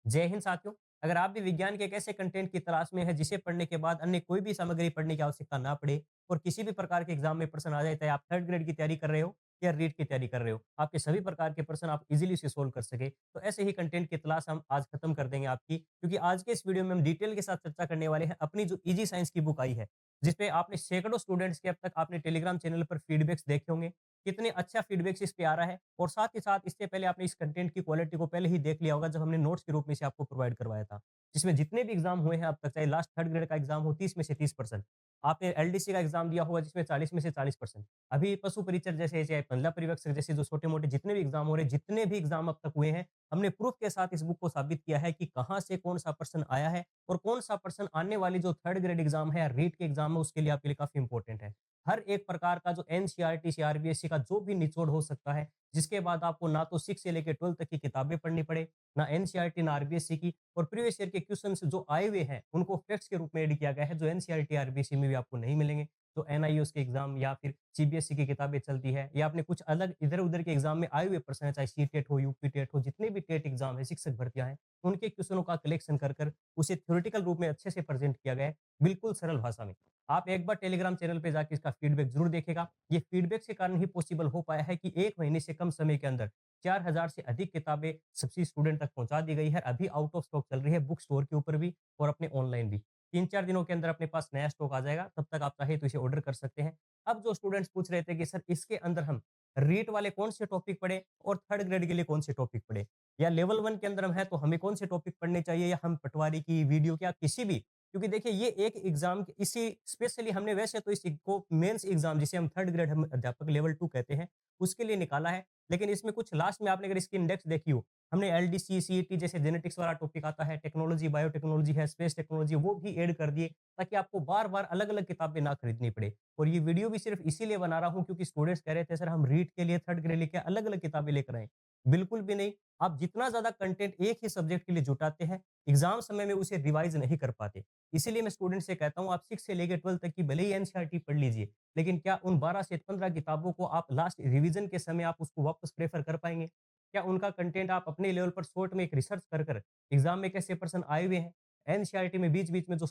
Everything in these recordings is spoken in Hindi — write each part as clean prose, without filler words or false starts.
जय हिंद साथियों। अगर आप भी विज्ञान के एक ऐसे कंटेंट की तलाश में हैं जिसे पढ़ने के बाद अन्य कोई भी सामग्री पढ़ने की आवश्यकता ना पड़े और किसी भी प्रकार के एग्जाम में प्रश्न आ जाए, चाहे आप थर्ड ग्रेड की तैयारी कर रहे हो या रीट की तैयारी कर रहे हो, आपके सभी प्रकार के प्रश्न आप इजीली उसे सोल्व कर सके, तो ऐसे ही कंटेंट की तलाश हम आज खत्म कर देंगे आपकी, क्योंकि आज के इस वीडियो में हम डिटेल के साथ चर्चा करने वाले हैं अपनी जो इजी साइंस की बुक आई है, जिसपे आपने सैकड़ों स्टूडेंट्स के अब तक आपने टेलीग्राम चैनल पर फीडबैक्स देखे होंगे, कितने अच्छा फीडबैक्स इस पे आ रहा है। और साथ ही साथ इससे पहले आपने इस कंटेंट की क्वालिटी को पहले ही देख लिया होगा जब हमने नोट्स के रूप में इसे आपको प्रोवाइड करवाया था, जिसमें जितने भी एग्जाम हुए हैं अब तक, चाहे लास्ट थर्ड ग्रेड का एग्जाम हो 30 में से 30%, आपने एलडीसी का एग्जाम दिया होगा जिसमें 40 में से 40%, अभी पशु परिचर जैसे, चाहे महिला परिवक्षक जैसे जो छोटे मोटे जितने भी एग्जाम हो रहे हैं, जितने भी एग्जाम अब तक हुए हैं, हमने प्रूफ के साथ इस बुक को साबित किया है कि कहाँ से कौन सा प्रश्न आया है और कौन सा प्रश्न आने वाली जो थर्ड ग्रेड एग्जाम है या रीट के एग्जाम है उसके लिए आपके लिए काफी इंपॉर्टेंट है। हर एक प्रकार का जो एनसीईआरटी सीआरबीएसई का जो भी निचोड़ हो सकता है, जिसके बाद आपको ना तो 6 से लेकर 12 तक की किताबें पढ़नी पड़े, ना एनसीईआरटी ना आरबीएसई की, और प्रीवियस ईयर के क्वेश्चंस जो आए हुए हैं उनको फैक्ट्स के रूप में ऐड किया गया है, जो एनसीईआरटी आरबीएसई में भी आपको नहीं मिलेंगे। तो एनआईओएस के एग्जाम या फिर सीबीएसई की किताबें चलती है, या आपने कुछ अलग इधर उधर के एग्जाम में आए हुए प्रश्न है, चाहे सी टेट हो, यूपी टेट हो, जितने भी टेट एग्जाम है, शिक्षक भर्तियां हैं, उनके क्वेश्चनों का कलेक्शन कर कर उसे थ्योरेटिकल रूप में अच्छे से प्रेजेंट किया गया है, बिल्कुल सरल भाषा में। आप एक बार टेलीग्राम चैनल पे जाके इसका फीडबैक जरूर देखेगा। ये फीडबैक के कारण ही पॉसिबल हो पाया है कि 1 महीने से कम समय के अंदर 4000 से अधिक किताबें सभी स्टूडेंट तक पहुँचा दी गई है। अभी आउट ऑफ स्टॉक चल रही है बुक स्टोर के ऊपर भी और अपने ऑनलाइन भी। 3-4 दिनों के अंदर अपने पास नया स्टॉक आ जाएगा, तब तक आप चाहे तो इसे ऑर्डर कर सकते हैं। अब जो स्टूडेंट्स पूछ रहे थे कि सर इसके अंदर हम रीट वाले कौन से टॉपिक पढ़े और थर्ड ग्रेड के लिए कौन से टॉपिक पढ़े, या लेवल 1 के अंदर हम हैं तो हमें कौन से टॉपिक पढ़ने चाहिए, या हम पटवारी की वीडियो क्या किसी भी, क्योंकि देखिए ये एक एग्जाम इसी स्पेशली हमने वैसे तो इसको मेंस एग्जाम जिसे हम थर्ड ग्रेड हम अध्यापक लेवल 2 कहते हैं उसके लिए निकाला है, लेकिन इसमें कुछ लास्ट में आपने अगर इसकी इंडेक्स देखी हो, हमने एलडीसी सीईटी जैसे जेनेटिक्स वाला टॉपिक आता है, टेक्नोलॉजी बायोटेक्नोलॉजी है, स्पेस टेक्नोलॉजी, वो भी ऐड कर दिए ताकि आपको बार बार अलग अलग किताबें ना खरीदनी पड़े। और ये वीडियो भी सिर्फ इसीलिए बना रहा हूँ क्योंकि स्टूडेंट्स कह रहे थे सर हम रीट के लिए थर्ड ग्रेड लेके अलग अलग किताबें लेकर आए। बिल्कुल भी नहीं। आप जितना ज्यादा कंटेंट एक ही सब्जेक्ट के लिए जुटाते हैं, एग्जाम समय में उसे रिवाइज नहीं कर पाते। इसीलिए मैं स्टूडेंट से कहता हूँ आप 6 से लेकर 12 तक की भले ही एनसीईआरटी पढ़ लीजिए, लेकिन क्या उन 12 से 15 किताबों को आप लास्ट रिवीजन के समय आप उसको वापस प्रेफर कर पाएँगे? क्या उनका कंटेंट आप अपने लेवल पर शॉर्ट में एक रिसर्च कर कर एग्जाम में कैसे प्रश्न आए हुए हैं, एनसीईआरटी में बीच-बीच में जो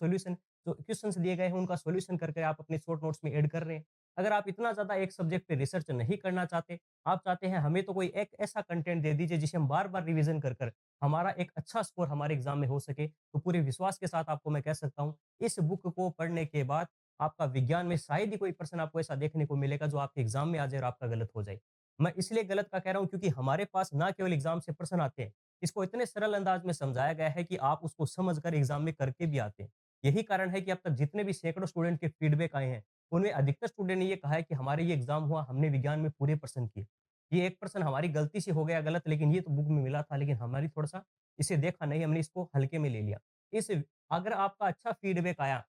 क्वेश्चन्स दिए गए हैं उनका सॉल्यूशन करके आप अपने शॉर्ट नोट्स में ऐड कर रहे हैं। अगर आप इतना ज़्यादा एक सब्जेक्ट पे रिसर्च नहीं करना चाहते, आप चाहते हैं हमें तो कोई एक ऐसा कंटेंट दे दीजिए जिसे हम बार-बार रिवीजन कर कर हमारा एक अच्छा स्कोर हमारे एग्जाम में हो सके, तो पूरे विश्वास के साथ आपको मैं कह सकता हूँ, इस बुक को पढ़ने के बाद आपका विज्ञान में शायद ही कोई प्रश्न आपको ऐसा देखने को मिलेगा जो आपके एग्जाम में आ जाए और आपका गलत हो जाए। मैं इसलिए गलत का कह रहा हूँ क्योंकि हमारे पास ना केवल एग्जाम से प्रश्न आते हैं, इसको इतने सरल अंदाज में समझाया गया है कि आप उसको समझ कर एग्जाम में करके भी आते हैं। यही कारण है कि अब तक जितने भी सैकड़ों स्टूडेंट के फीडबैक आए हैं, उनमें अधिकतर स्टूडेंट ने ये कहा है कि हमारे ये एग्जाम हुआ, हमने विज्ञान में पूरे प्रश्न किए। ये एक प्रश्न हमारी गलती से हो गया गलत, लेकिन ये तो बुक में मिला था, लेकिन हमारी थोड़ा-सा इसे देखा नहीं, हमने इसको हल्के में ले लिया। इस अगर आपका अच्छा फीडबैक आया,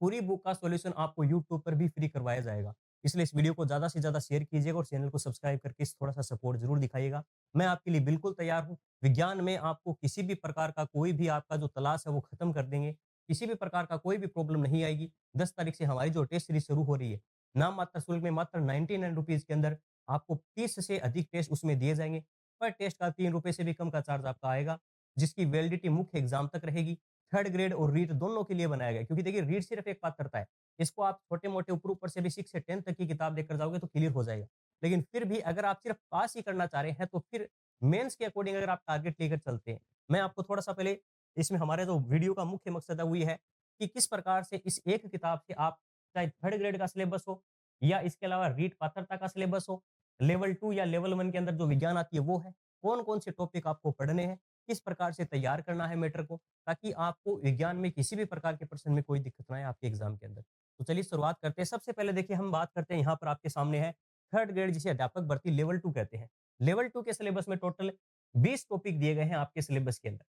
पूरी बुक का सॉल्यूशन आपको यूट्यूब पर भी फ्री करवाया जाएगा। इसलिए इस वीडियो को ज़्यादा से ज़्यादा शेयर कीजिएगा और चैनल को सब्सक्राइब करके इस थोड़ा-सा सपोर्ट ज़रूर दिखाइएगा। मैं आपके लिए बिल्कुल तैयार हूँ। विज्ञान में आपको किसी भी प्रकार का कोई भी आपका जो तलाश है वो खत्म कर देंगे। किसी भी प्रकार का कोई भी प्रॉब्लम नहीं आएगी। 10 तारीख से हमारी जो टेस्ट सीरीज़ शुरू हो रही है, नाम मात्र शुल्क में मात्र ₹99 के अंदर आपको 30 से अधिक टेस्ट उसमें दिए जाएँगे। पर टेस्ट का ₹3 से भी कम का चार्ज आपका आएगा, जिसकी वैलिडिटी मुख्य एग्ज़ाम तक रहेगी। थर्ड ग्रेड और रीट दोनों के लिए बनाया गया है, क्योंकि देखिए रीट सिर्फ एक पात्रता है। इसको आप छोटे-मोटे ऊपर-ऊपर से भी 6 से 10 तक की किताब लेकर जाओगे तो क्लियर हो जाएगा। लेकिन फिर भी अगर आप सिर्फ पास ही करना चाह रहे हैं तो फिर मेंस के अकॉर्डिंग अगर आप टारगेट लेकर चलते हैं, मैं आपको थोड़ा-सा पहले इसमें हमारे जो वीडियो का मुख्य मकसद है वो ये है कि किस प्रकार से इस एक किताब से आप चाहे थर्ड ग्रेड का सिलेबस हो या इसके अलावा रीट पात्रता का सिलेबस हो, लेवल 2 या लेवल 1 के अंदर जो विज्ञान आती है वो है, कौन-कौन से टॉपिक आपको पढ़ने हैं, किस प्रकार से तैयार करना है मैटर को, ताकि आपको विज्ञान में किसी भी प्रकार के प्रश्न में कोई दिक्कत ना आए आपके एग्जाम के अंदर। तो चलिए शुरुआत करते हैं। सबसे पहले देखिए हम बात करते हैं, यहाँ पर आपके सामने है थर्ड ग्रेड जिसे अध्यापक भर्ती लेवल 2 कहते हैं। लेवल 2 के सिलेबस में टोटल 20 टॉपिक दिए गए हैं आपके सिलेबस के अंदर।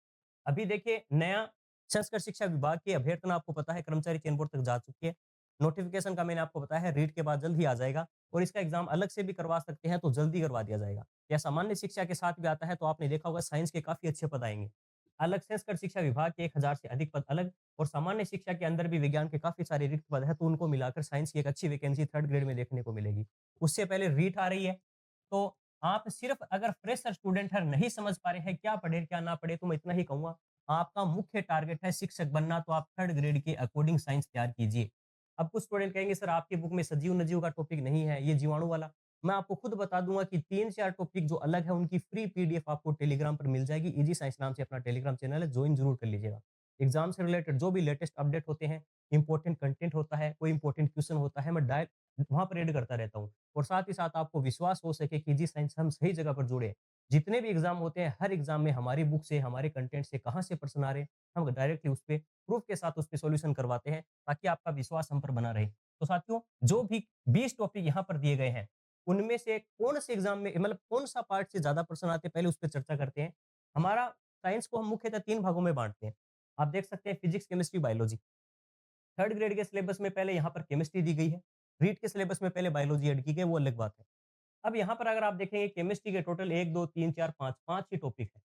अभी देखिए नया संस्कृत शिक्षा विभाग की अभ्यर्थना आपको पता है कर्मचारी चयन बोर्ड तक जा चुकी है। नोटिफिकेशन का मैंने आपको बताया है रीट के बाद जल्द ही आ जाएगा, और इसका एग्जाम अलग से भी करवा सकते हैं तो जल्दी करवा दिया जाएगा। या सामान्य शिक्षा के साथ भी आता है तो आपने देखा होगा साइंस के काफ़ी अच्छे पद आएँगे। अलग से कर शिक्षा विभाग के 1000 से अधिक पद अलग, और सामान्य शिक्षा के अंदर भी विज्ञान के काफ़ी सारे रिक्त पद हैं, तो उनको मिलाकर साइंस की एक अच्छी वैकेंसी थर्ड ग्रेड में देखने को मिलेगी। उससे पहले रीट आ रही है, तो आप सिर्फ़ अगर फ्रेशर स्टूडेंट हैं, नहीं समझ पा रहे हैं क्या पढ़ें, क्या ना पढ़ें, तो मैं इतना ही कहूँगा, आपका मुख्य टारगेट है शिक्षक बनना, तो आप 3rd ग्रेड के अकॉर्डिंग साइंस तैयार कीजिए। अब कुछ स्टूडेंट कहेंगे सर आपकी बुक में सजीव-नजीव का टॉपिक नहीं है, ये जीवाणु वाला। मैं आपको खुद बता दूँगा कि 3-4 टॉपिक जो अलग है, उनकी फ्री पीडीएफ आपको टेलीग्राम पर मिल जाएगी। ईजी साइंस नाम से अपना टेलीग्राम चैनल है, जॉइन ज़रूर कर लीजिएगा। एग्ज़ाम से रिलेटेड जो भी लेटेस्ट अपडेट होते हैं, इम्पोर्टेंट कंटेंट होता है, कोई इम्पोर्टेंट क्वेश्चन होता है, मैं वहाँ पर ऐड करता रहता हूँ। और साथ ही साथ आपको विश्वास हो सके कि जी साइंस हम सही जगह पर जुड़े हैं। जितने भी एग्ज़ाम होते हैं, हर एग्ज़ाम में हमारी बुक से, हमारे कंटेंट से कहाँ से प्रश्न आ रहे हैं, हम डायरेक्टली उस पे प्रूफ के साथ उस पे सॉल्यूशन करवाते हैं, ताकि आपका विश्वास हम पर बना रहे। तो साथियों, जो भी 20 टॉपिक यहाँ पर दिए गए हैं, उनमें से कौन से एग्ज़ाम में मतलब कौन-सा पार्ट से ज़्यादा प्रश्न आते हैं, पहले उस पे चर्चा करते हैं। हमारा साइंस को हम मुख्यतः 3 भागों में बाँटते हैं। आप देख सकते हैं physics, chemistry, biology. 3rd grade के सिलेबस में पहले यहाँ पर केमिस्ट्री दी गई है। रीट के सिलेबस में पहले बायोलॉजी ऐड की गई है, वो अलग बात है। अब यहाँ पर अगर आप देखेंगे केमिस्ट्री के टोटल 1, 2, 3, 4, 5, 5 ही टॉपिक है।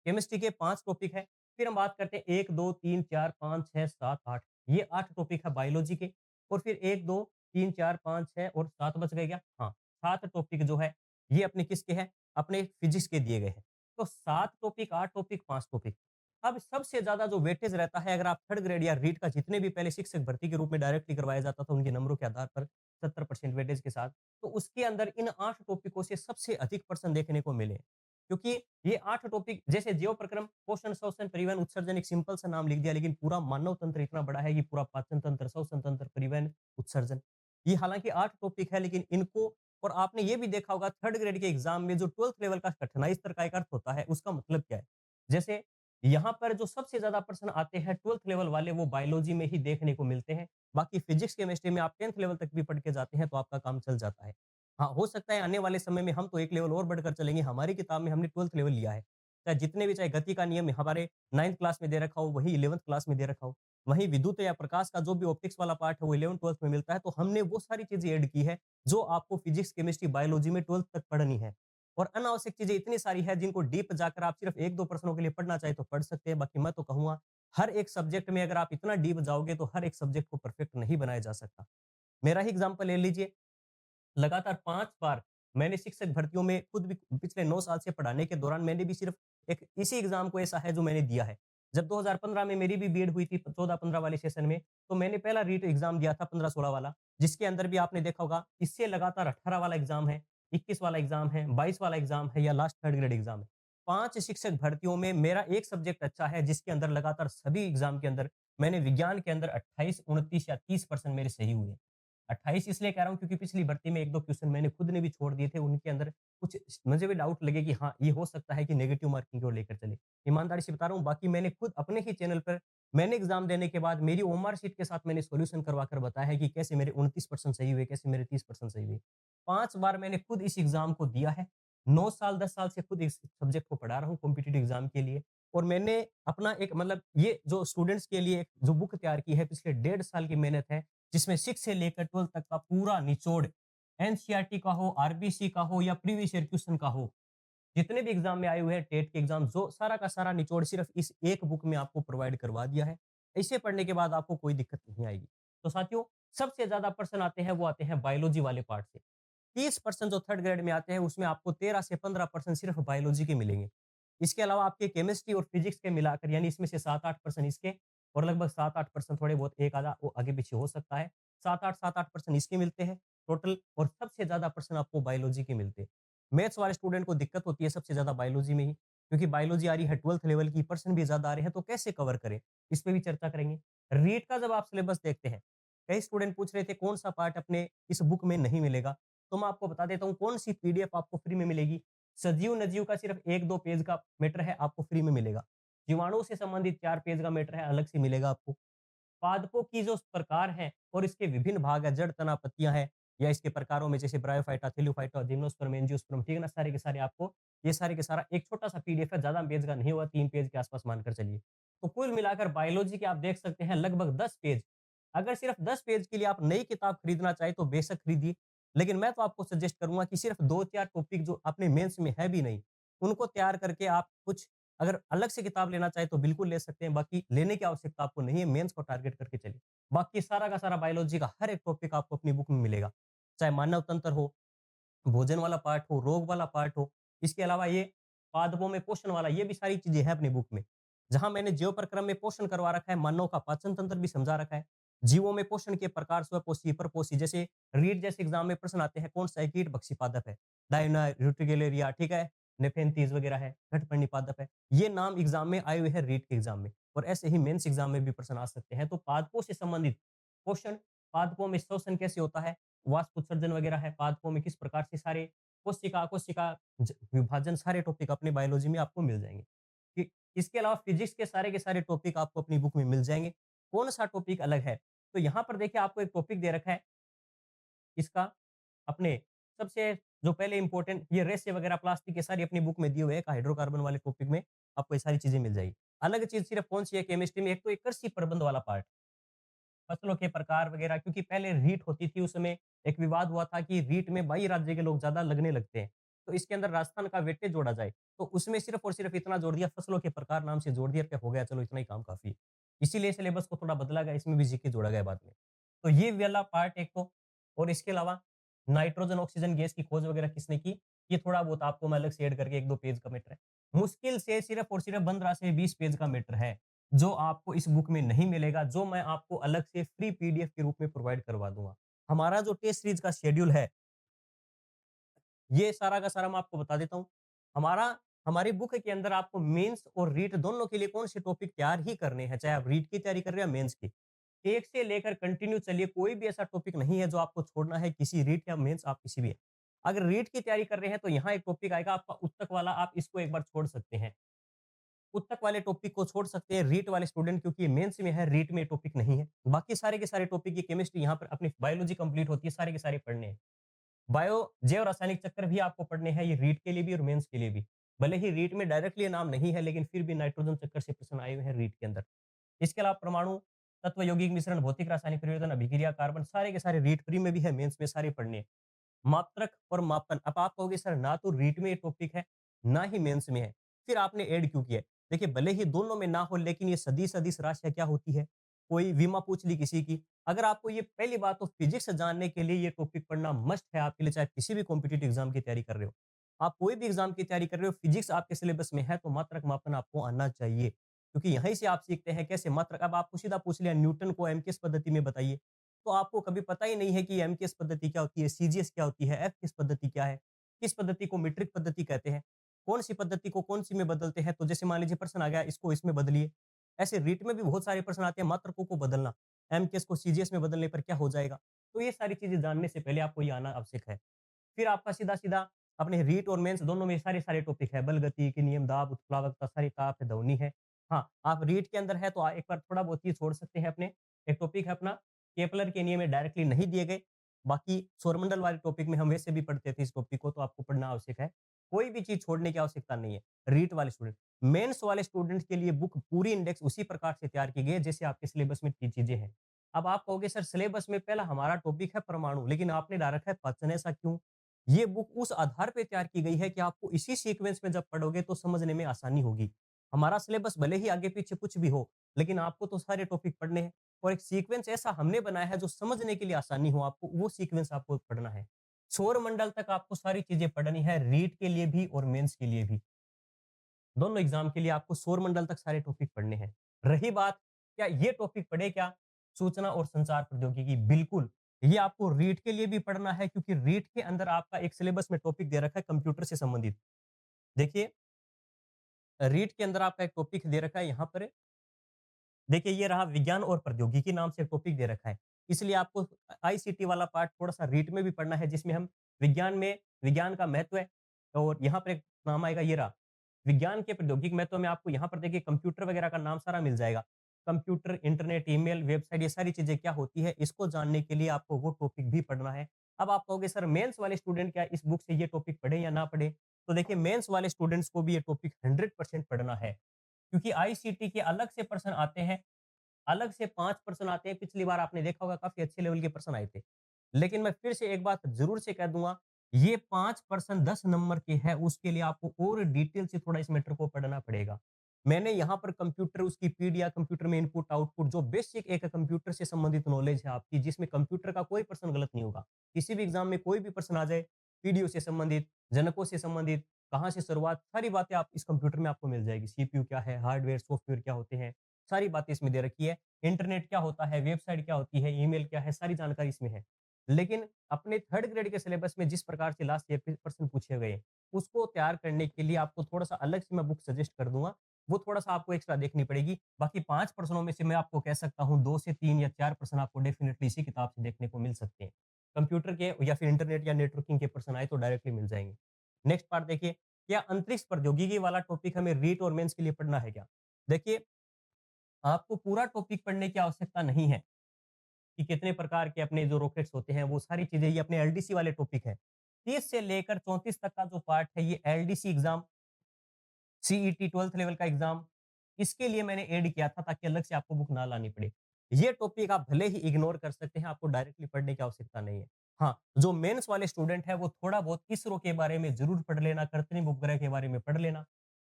केमिस्ट्री के 5 टॉपिक है। फिर हम बात करते हैं 1, 2, 3, 4, 5, 6, 7, 8 ये 8 टॉपिक है बायोलॉजी के और फिर 1, 2, 3, 4, 5, 6 और 7 बच गए क्या? हाँ, 7 टॉपिक जो है ये अपने किसके हैं? अपने फिजिक्स के दिए गए हैं। तो 7 टॉपिक, 8 टॉपिक, 5 टॉपिक। अब सबसे ज़्यादा जो वेटेज रहता है अगर आप 3rd ग्रेड या रीट का जितने भी पहले शिक्षक भर्ती के रूप में डायरेक्टली करवाया जाता था उनके नंबरों के आधार पर 70% वेटेज के साथ, तो उसके अंदर इन 8 टॉपिकों से सबसे अधिक प्रश्न देखने को मिले। क्योंकि ये 8 टॉपिक जैसे ज्यों प्रक्रम, पोषण, श्वसन, परिवहन, उत्सर्जन एक सिंपल सा नाम लिख दिया लेकिन पूरा मानव तंत्र इतना बड़ा है कि पूरा पाचन तंत्र, श्वसन तंत्र, परिवहन, उत्सर्जन। ये हालाँकि 8 टॉपिक है लेकिन इनको और आपने ये भी देखा होगा 3rd ग्रेड के एग्ज़ाम में जो 12th लेवल का कठिनाई स्तर का एक अर्थ होता है, उसका मतलब क्या है? जैसे यहाँ पर जो सबसे ज़्यादा प्रश्न आते हैं 12th लेवल वाले वो बायोलॉजी में ही देखने को मिलते हैं। बाकी फिजिक्स, केमिस्ट्री में आप 10th लेवल तक भी पढ़ के जाते हैं तो आपका काम चल जाता है। हाँ, हो सकता है आने वाले समय में हम तो एक लेवल और बढ़कर चलेंगे, हमारी किताब में हमने 12th लेवल लिया है। चाहे जितने भी चाहे गति का नियम हमारे 9th क्लास में दे रखा हो, वही 11th क्लास में दे रखा हो। वहीं विद्युत या प्रकाश का जो भी ऑप्टिक्स वाला पार्ट है वो 11th-12th में मिलता है, तो हमने वो सारी चीज़ें ऐड की है, जो आपको फिजिक्स, केमिस्ट्री, बायोलॉजी में 12th तक पढ़नी है। और अनावश्यक चीज़ें इतनी सारी हैं जिनको डीप जाकर आप सिर्फ़ 1-2 प्रश्नों के लिए पढ़ना चाहें तो पढ़ सकते हैं, बाकी मैं तो कहूँगा हर एक सब्जेक्ट में अगर आप इतना डीप जाओगे तो हर एक सब्जेक्ट को परफेक्ट नहीं बनाया जा सकता। मेरा ही एग्ज़ाम्पल ले लीजिए, लगातार 5 बार मैंने शिक्षक भर्तियों में खुद भी पिछले 9 साल से पढ़ाने के दौरान मैंने भी सिर्फ़ एक इसी एग्ज़ाम को ऐसा है जो मैंने दिया है। जब 2015 में मेरी भी बीएड हुई थी 14-15 वाले सेशन में, तो मैंने पहला रीट एग्ज़ाम दिया था 15-16 वाला, जिसके अंदर भी आपने देखा होगा इससे लगातार 18 वाला एग्ज़ाम है, 21 वाला एग्ज़ाम है, 22 वाला एग्ज़ाम है या लास्ट 3rd ग्रेड एग्ज़ाम है। 5 शिक्षक भर्तियों में मेरा एक सब्जेक्ट अच्छा है जिसके अंदर लगातार सभी एग्ज़ाम के अंदर मैंने विज्ञान के अंदर 28, 29 या 30% मेरे सही हुए। 28 इसलिए कह रहा हूँ क्योंकि पिछली भर्ती में 1-2 क्वेश्चन मैंने खुद ने भी छोड़ दिए थे, उनके अंदर कुछ मुझे भी डाउट लगे कि हाँ, ये हो सकता है कि नेगेटिव मार्किंग की ओर लेकर चले। ईमानदारी से बता रहा हूँ, बाकी मैंने खुद अपने ही चैनल पर मैंने एग्ज़ाम देने के बाद मेरी ओएमआर शीट के साथ मैंने सॉल्यूशन करवा कर बताया है कि कैसे मेरे 29% सही हुए, कैसे मेरे 30% सही हुए। 5 बार मैंने खुद इस एग्ज़ाम को दिया है। 9 साल, 10 साल से खुद इस सब्जेक्ट को पढ़ा रहा हूँ कॉम्पिटिटिव एग्ज़ाम के लिए और मैंने अपना एक मतलब ये जो स्टूडेंट्स के लिए एक जो बुक तैयार की है, पिछले 1.5 साल की मेहनत है जिसमें 6 से लेकर 12 तक का पूरा निचोड़ एनसीईआरटी का हो, आरबीसी का हो या प्रीवियस ईयर क्वेश्चन का हो, जितने भी एग्ज़ाम में आए हुए हैं टेट के एग्ज़ाम जो सारा का सारा निचोड़ सिर्फ़ इस एक बुक में आपको प्रोवाइड करवा दिया है। इसे पढ़ने के बाद आपको कोई दिक्कत नहीं आएगी। तो साथियों, सबसे ज़्यादा प्रश्न आते हैं वो आते हैं बायोलॉजी वाले पार्ट से। 30% जो 3rd ग्रेड में आते हैं उसमें आपको 13 से 15% सिर्फ़ बायोलॉजी के मिलेंगे। इसके अलावा आपके केमिस्ट्री और फिजिक्स के मिलाकर यानी इसमें से 7-8% इसके और लगभग 7-8% थोड़े बहुत एक आधा वो आगे-पीछे हो सकता है। 7-8 इसके मिलते हैं टोटल और सबसे ज़्यादा प्रश्न आपको बायोलॉजी के मिलते हैं। मैथ्स वाले स्टूडेंट को दिक्कत होती है सबसे ज़्यादा बायोलॉजी में ही, क्योंकि बायोलॉजी आ रही है 12th लेवल की, प्रश्न भी ज़्यादा आ रहे हैं, तो कैसे कवर करें? इस पे भी चर्चा करेंगे। रीट का जब आप सिलेबस देखते हैं, कई स्टूडेंट पूछ रहे थे कौन-सा पार्ट अपने इस बुक में नहीं मिलेगा, तो मैं आपको बता देता हूँ कौन-सी पीडीएफ आपको फ्री में मिलेगी। सजीव-नजीव का सिर्फ 1-2 पेज का मैटर है, आपको फ्री में मिलेगा। जीवाणु से संबंधित 4 पेज का मैटर है, अलग से मिलेगा आपको। पादपों की जो प्रकार हैं और इसके विभिन्न भाग हैं, जड़, तना, पत्तियाँ हैं या इसके प्रकारों में जैसे ब्रायोफाइटा, थेलियोफाइटा, जिम्नोस्पर्म, एंजियोस्पर्म, ठीक है ना? सारे के सारे आपको ये सारे के सारा एक छोटा-सा पीडीएफ है, ज़्यादा पेज का नहीं होगा, 3 पेज के आस-पास मानकर चलिए। तो कुल मिलाकर बायोलॉजी के आप देख सकते हैं लगभग 10 पेज। अगर सिर्फ 10 पेज के लिए आप नई किताब खरीदना चाहें तो बेशक खरीदिए। लेकिन मैं तो आपको सजेस्ट करूँगा कि सिर्फ 2-4 टॉपिक जो अपने मेंस में है भी नहीं, उनको तैयार करके आप कुछ अगर अलग से किताब लेना चाहें तो बिल्कुल ले सकते हैं, बाकी लेने की आवश्यकता आपको नहीं है, मेंस को टारगेट करके चलिए। बाकी सारा का सारा बायोलॉजी का हर एक टॉपिक आपको अपनी बुक में मिलेगा। चाहे मानव तंत्र हो, भोजन वाला पार्ट हो, रोग वाला पार्ट हो, इसके अलावा ये पादपों में पोषण वाला, ये भी सारी चीज़ें हैं अपनी बुक में। जहाँ मैंने ज्योप्रक्रम में पोषण करवा रखा है, मानव का पाचन तंत्र भी समझा रखा है। जीवों में पोषण के प्रकार स्वपोषी, परपोषी जैसे रीट जैसे एग्ज़ाम में प्रश्न आते हैं, कौन-सा है कीट-भक्षी पादप है? डायना, र्यूटिगेलेरिया, ठीक है? नेफेंथीज़ वगैरह है, घटपर्णी पादप है। ये नाम एग्ज़ाम में आए हुए हैं रीट के एग्ज़ाम में और ऐसे ही मेंस एग्ज़ाम में भी प्रश्न आ सकते हैं। तो पादपों से संबंधित पोषण, पादपों में श्वसन कैसे होता है? वाष्प उत्सर्जन वगैरह है, पादपों में किस प्रकार से सारे कोशिका कोशिका विभाजन सारे टॉपिक अपने बायोलॉजी में आपको मिल जाएंगे। इसके अलावा फिजिक्स के सारे टॉपिक आपको अपनी बुक में मिल जाएंगे। कौन सा टॉपिक अलग है, तो यहाँ पर देखिए आपको एक टॉपिक दे रखा है इसका अपने सबसे जो पहले इंपॉर्टेंट ये रेसे वगैरह प्लास्टिक के सारी अपनी बुक में दिए हुए हैं, हाइड्रोकार्बन वाले टॉपिक में आपको ये सारी चीजें मिल जाएगी। अलग चीज सिर्फ कौन सी है केमिस्ट्री में, एक तो एक कृषि प्रबंध वाला पार्ट, फसलों के प्रकार वगैरह, क्योंकि पहले रीट होती थी, उस समय एक विवाद हुआ था कि रीट में बाई राज्य के लोग ज़्यादा लगने लगते हैं। तो इसके अंदर राजस्थान का वेटेज जोड़ा जाए, तो उसमें सिर्फ़ और सिर्फ़ इतना जोड़ दिया, फसलों के प्रकार नाम से जोड़ दिया कि हो गया, चलो इतना ही काम काफ़ी है। इसीलिए सिलेबस को थोड़ा बदला गया, इसमें भी जीके जोड़ा गया बाद में। तो ये वाला पार्ट एक तो, और इसके अलावा नाइट्रोजन, ऑक्सीजन गैस की खोज वगैरह किसने की, ये थोड़ा बहुत आपको मैं अलग से ऐड करके 1-2 पेज का मैटर है। मुश्किल से सिर्फ़ और सिर्फ़ 15 से 20 पेज का मैटर है। जो आपको इस बुक में नहीं मिलेगा, जो मैं आपको अलग से फ्री पीडीएफ के रूप में प्रोवाइड करवा दूँगा। हमारा जो टेस्ट सीरीज़ का शेड्यूल है, ये सारा का सारा मैं आपको बता देता हूँ। हमारा हमारी बुक के अंदर आपको मेंस और रीट दोनों के लिए कौन से टॉपिक तैयार ही करने हैं, चाहे आप रीट की तैयारी कर रहे हो या मेंस की। 1 से लेकर कंटिन्यू चलिए, कोई भी ऐसा टॉपिक नहीं है जो आपको छोड़ना है, किसी रीट या मेंस आप किसी भी है। अगर रीट की तैयारी कर रहे हैं, तो यहाँ एक टॉपिक आएगा आपका उत्तक वाला, आप इसको एक बार छोड़ सकते हैं। उत्तक वाले टॉपिक को छोड़ सकते हैं रीट वाले स्टूडेंट, क्योंकि ये मेंस में है, रीट में टॉपिक नहीं है। बाकी सारे के सारे टॉपिक, ये केमिस्ट्री यहाँ पर अपनी बायोलॉजी कंप्लीट होती है, सारे के सारे पढ़ने हैं। बायो जैव रासायनिक चक्कर भी आपको पढ़ने हैं, ये रीट के लिए भी और मेंस के लिए भी। भले ही रीट में डायरेक्टली ये नाम नहीं है, लेकिन फिर भी नाइट्रोजन चक्कर से प्रश्न आए हुए हैं रीट के अंदर। इसके अलावा परमाणु तत्व, यौगिक मिश्रण, भौतिक रासायनिक परिवर्तन, अभिक्रिया, कार्बन, सारे के सारे रीट प्री में भी है, मेंस में सारे पढ़ने हैं। मात्रक और मापन, अब आप कहोगे सर ना तो रीट में ये टॉपिक है, ना ही मेंस में है, फिर आपने ऐड क्यों किया है? देखिए भले ही दोनों में ना हो, लेकिन ये सदिश-अदिश राशियाँ क्या होती है? कोई विमा पूछ ली किसी की, अगर आपको ये पहली बात तो फिजिक्स जानने के लिए ये टॉपिक पढ़ना मस्ट है आपके लिए, चाहे किसी भी कॉम्पिटिटिव एग्जाम की तैयारी कर रहे हो। आप कोई भी एग्जाम की तैयारी कर रहे हो, फिजिक्स आपके सिलेबस में है, तो मात्रक मापन आपको आना चाहिए। क्योंकि यहीं से आप सीखते हैं कैसे मात्रक, अब आपको सीधा पूछ लिया न्यूटन को एमकेएस पद्धति में बताइए, तो आपको कभी पता ही नहीं है कि एमकेएस पद्धति क्या होती है, सीजीएस क्या होती है, एफकेएस पद्धति क्या है, किस पद्धति को मीट्रिक पद्धति कहते हैं, कौन-सी पद्धति को कौन-सी में बदलते हैं। तो जैसे मान लीजिए प्रश्न आ गया, इसको इसमें बदलिए। ऐसे रीट में भी बहुत सारे प्रश्न आते हैं, मात्रकों को बदलना, एमकेएस को सीजीएस में बदलने पर क्या हो जाएगा? तो ये सारी चीज़ें जानने से पहले आपको ये आना आवश्यक है। फिर आपका सीधा-सीधा अपने रीट और मेंस दोनों में सारे-सारे टॉपिक है, बल, गति के नियम, दाब, उत्प्लावकता, सारी ताप है, ध्वनि है। हाँ, आप रीट के अंदर है तो एक बार थोड़ा बहुत ये छोड़ सकते हैं अपने, एक टॉपिक है अपना केपलर के नियम में डायरेक्टली नहीं दिए गए। बाकी सौरमंडल वाले टॉपिक में हम वैसे भी पढ़ते थे इस टॉपिक को, तो आपको पढ़ना आवश्यक है। कोई भी चीज़ छोड़ने की आवश्यकता नहीं है, रीट वाले स्टूडेंट। मेंस वाले स्टूडेंट के लिए बुक पूरी इंडेक्स उसी प्रकार से तैयार की गई है जैसे आपके सिलेबस में चीज़ें हैं। अब आप कहोगे सर सिलेबस में पहला हमारा टॉपिक है परमाणु, लेकिन आपने डाल रखा है पाचन, ऐसा क्यों? ये बुक उस आधार पे तैयार की गई है कि आपको इसी सीक्वेंस में जब पढ़ोगे तो समझने में आसानी होगी। हमारा सिलेबस भले ही आगे-पीछे कुछ भी हो, लेकिन आपको तो सारे टॉपिक पढ़ने हैं और एक सीक्वेंस ऐसा हमने बनाया है जो समझने के लिए आसानी हो आपको, वो सीक्वेंस आपको पढ़ना है। सौरमंडल तक आपको सारी चीज़ें पढ़नी है, रीट के लिए भी और मेंस के लिए भी। दोनों एग्ज़ाम के लिए आपको सौरमंडल तक सारे टॉपिक पढ़ने हैं। रही बात क्या ये टॉपिक पढ़े क्या? सूचना और संचार प्रौद्योगिकी, बिल्कुल। ये आपको रीट के लिए भी पढ़ना है, क्योंकि रीट के अंदर आपका एक सिलेबस में टॉपिक दे रखा है कंप्यूटर से संबंधित। देखिए, रीट के अंदर आपका एक टॉपिक दे रखा है यहाँ पर, देखिए ये रहा विज्ञान और प्रौद्योगिकी नाम से टॉपिक दे रखा है। इसलिए आपको आईसीटी वाला पार्ट थोड़ा-सा रीट में भी पढ़ना है, जिसमें हम विज्ञान का महत्व है, और यहाँ पर एक नाम आएगा, ये रहा। विज्ञान के प्रौद्योगिक महत्व में आपको यहाँ पर देखिए कंप्यूटर वगैरह का नाम सारा मिल जाएगा। कंप्यूटर, इंटरनेट, ईमेल, वेबसाइट, ये सारी चीज़ें क्या होती है, इसको जानने के लिए आपको वो टॉपिक भी पढ़ना है। अब आप कहोगे सर मेंस वाले स्टूडेंट क्या इस बुक से ये टॉपिक पढ़े या ना पढ़े? तो देखिए मेंस वाले स्टूडेंट्स को भी ये टॉपिक 100% पढ़ना है। क्योंकि आईसीटी के अलग से प्रश्न आते हैं, अलग से 5 प्रश्न आते हैं, पिछली बार आपने देखा होगा काफ़ी अच्छे लेवल के प्रश्न आए थे। लेकिन मैं फिर से एक बात ज़रूर से कह दूँगा, ये 5 प्रश्न 10 नंबर के हैं, उसके लिए आपको और डिटेल से थोड़ा इस मैटर को पढ़ना पड़ेगा। मैंने यहाँ पर कंप्यूटर, उसकी पीडीएफ, कंप्यूटर में इनपुट-आउटपुट, जो बेसिक एक कंप्यूटर से संबंधित नॉलेज है आपकी, जिसमें कंप्यूटर का कोई प्रश्न गलत नहीं होगा। किसी भी एग्ज़ाम में कोई भी प्रश्न आ जाए, पीडीओ से संबंधित, जनकों से संबंधित, कहाँ से शुरुआत, सारी बातें आप इस कंप्यूटर में आपको मिल जाएगी। सीपीयू क्या है, हार्डवेयर, सॉफ्टवेयर क्या होते हैं, सारी बातें इसमें दे रखी है। इंटरनेट क्या होता है, वेबसाइट क्या होती है, ईमेल क्या है, सारी जानकारी इसमें है। लेकिन अपने थर्ड ग्रेड के सिलेबस में जिस प्रकार से लास्ट ईयर प्रश्न पूछे गए, उसको तैयार करने के लिए आपको थोड़ा-सा अलग से मैं बुक सजेस्ट कर दूँगा। वो थोड़ा-सा आपको एक्स्ट्रा देखनी पड़ेगी। बाकी 5 प्रश्नों में से मैं आपको कह सकता हूँ 2 से 3 या 4 प्रश्न आपको डेफ़िनिटली इसी किताब से देखने को मिल सकते हैं। कंप्यूटर के या फिर इंटरनेट या नेटवर्किंग के प्रश्न आए तो डायरेक्टली मिल जाएँगे। नेक्स्ट पार्ट देखिए, क्या अंतरिक्ष प्रौद्योगिकी वाला टॉपिक हमें रीट और मेंस के लिए पढ़ना है क्या? देखिए, आपको पूरा टॉपिक पढ़ने की आवश्यकता नहीं है कि कितने प्रकार के अपने जो रॉकेट्स होते हैं, वो सारी चीज़ें ये अपने एलडीसी वाले टॉपिक हैं। 30 से लेकर 34 तक का जो पार्ट है, ये LDC exam, CET 12th level का एग्ज़ाम, इसके लिए मैंने ऐड किया था ताकि अलग से आपको बुक ना लानी पड़े। ये टॉपिक आप भले ही इग्नोर कर सकते हैं, आपको डायरेक्टली पढ़ने की आवश्यकता नहीं है। हाँ, जो मेंस वाले स्टूडेंट हैं, वो थोड़ा बहुत इसरो के बारे में ज़रूर पढ़ लेना, कृत्रिम उपग्रह के बारे में पढ़ लेना।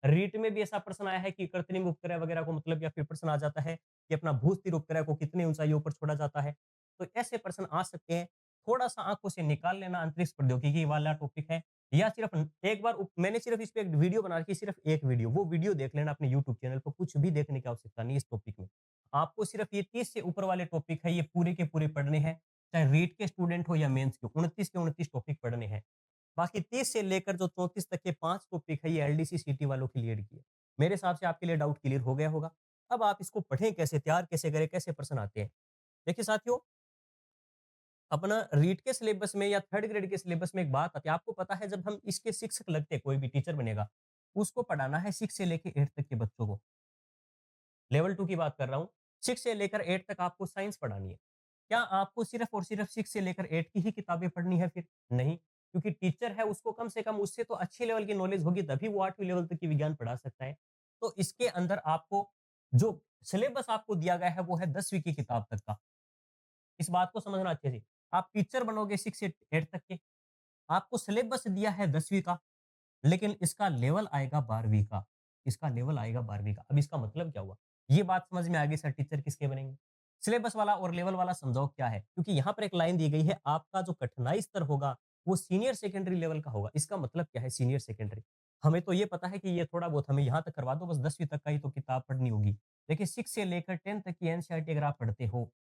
रीट में भी ऐसा प्रश्न आया है कि कृत्रिम उपग्रह वगैरह को मतलब या फिर प्रश्न आ जाता है कि अपना भू-स्थिर उपग्रह को कितनी ऊँचाइयों पर छोड़ा जाता है। तो ऐसे प्रश्न आ सकते हैं। थोड़ा-सा आँखों से निकाल लेना, अंतरिक्ष प्रौद्योगिकी वाला टॉपिक है या सिर्फ़ एक बार मैंने सिर्फ़ इस पे एक वीडियो बना रखी है, सिर्फ़ एक वीडियो, वो वीडियो देख लेना अपने यूट्यूब चैनल पे, कुछ भी देखने की आवश्यकता नहीं है इस टॉपिक में। आपको सिर्फ़ ये 30 से ऊपर वाले टॉपिक है, ये पूरे के पूरे पढ़ने हैं, चाहे रीट के स्टूडेंट हो या मेंस के, 29 के 29 टॉपिक पढ़ने हैं। बाकी 30 से लेकर जो 34 तक के 5 टॉपिक है, ये एलडीसी सीटी वालों के लिए ऐड किए। मेरे हिसाब से आपके लिए डाउट क्लियर हो गया होगा। अब आप इसको पढ़ें कैसे, तैयार कैसे करें, कैसे प्रश्न आते हैं? देखिए साथियों, अपना रीट के सिलेबस में या थर्ड ग्रेड के सिलेबस में एक बात आती है, आपको पता है जब हम इसके शिक्षक लगते हैं, कोई भी टीचर बनेगा, उसको पढ़ाना है 6 से लेके 8 तक के बच्चों को। लेवल 2 की बात कर रहा हूँ। 6 से लेकर 8 तक आपको साइंस पढ़ानी है। क्या आपको सिर्फ़ और सिर्फ़ 6 से लेकर 8 की ही किताबें पढ़नी है फिर? नहीं, क्योंकि टीचर है उसको कम से कम उससे तो अच्छे लेवल की नॉलेज होगी तभी वो 8वीं लेवल तक की विज्ञान पढ़ा सकता है। तो इसके अंदर आपको जो सिलेबस आपको दिया गया है वो है 10वीं की किताब तक का। इस बात को समझना अच्छे से। आप टीचर बनोगे 6 से 8 तक के, आपको सिलेबस दिया है 10वीं का, लेकिन इसका लेवल आएगा 12वीं का। इसका लेवल आएगा 12वीं का। अब इसका मतलब क्या हुआ? ये बात समझ में आ गई सर टीचर किसके बनेंगे? सिलेबस वाला और लेवल वाला समझाओ क्या है? क्योंकि यहाँ पर एक लाइन दी गई है आपका जो कठिनाई स्तर होगा, वो सीनियर सेकेंडरी लेवल का होगा। इसका मतलब क्या है सीनियर सेकेंडरी? हमें तो ये पता है कि ये थोड़ा बहुत हमें यहाँ तक करवा दो बस 10वीं तक का ही तो किताब पढ़नी होगी। देखिए 6 से लेकर 10 तक की एनसीईआरटी अगर आप पढ़ते हो,